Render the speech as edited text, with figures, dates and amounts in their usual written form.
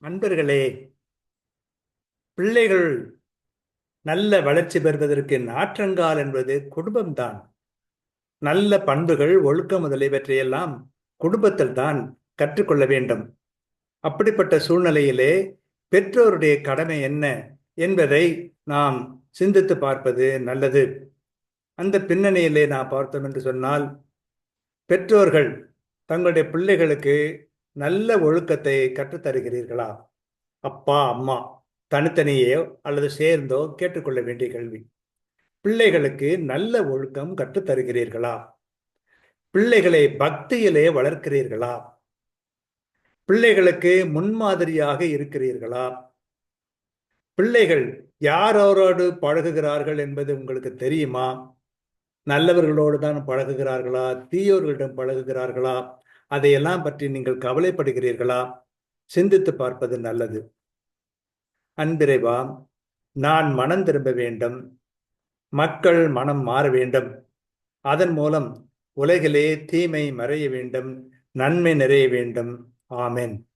நண்பர்களே, பிள்ளைகள் நல்ல வளர்ச்சி பெறுவதற்கு நாற்றங்கால் என்பது குடும்பம்தான். நல்ல பண்புகள், ஒழுக்கம் முதலியவற்றையெல்லாம் குடும்பத்தில் தான் கற்றுக்கொள்ள வேண்டும். அப்படிப்பட்ட சூழ்நிலையிலே பெற்றோருடைய கடமை என்ன என்பதை நாம் சிந்தித்து பார்ப்பது நல்லது. அந்த பின்னணியிலே நாம் பார்த்தோம் என்று சொன்னால், பெற்றோர்கள் தங்களுடைய பிள்ளைகளுக்கு நல்ல ஒழுக்கத்தை கற்றுத் தருகிறீர்களா? அப்பா அம்மா தனித்தனியோ அல்லது சேர்ந்தோ கேட்டுக்கொள்ள வேண்டிய கேள்வி. பிள்ளைகளுக்கு நல்ல ஒழுக்கம் கற்றுத் தருகிறீர்களா? பிள்ளைகளை பக்தியிலே வளர்க்கிறீர்களா? பிள்ளைகளுக்கு முன்மாதிரியாக இருக்கிறீர்களா? பிள்ளைகள் யாரோடு பழகுகிறார்கள் என்பது உங்களுக்கு தெரியுமா? நல்லவர்களோடு தான் பழகுகிறார்களா, தீயோர்களிடம் பழகுகிறார்களா? அதையெல்லாம் பற்றி நீங்கள் கவலைப்படுகிறீர்களா? சிந்தித்து பார்ப்பது நல்லது. அன்பிறைவா, நான் மனம் திரும்ப வேண்டும், மக்கள் மனம் மாற வேண்டும், அதன் மூலம் உலகிலே தீமை மறைய வேண்டும், நன்மை நிறைய வேண்டும். ஆமென்.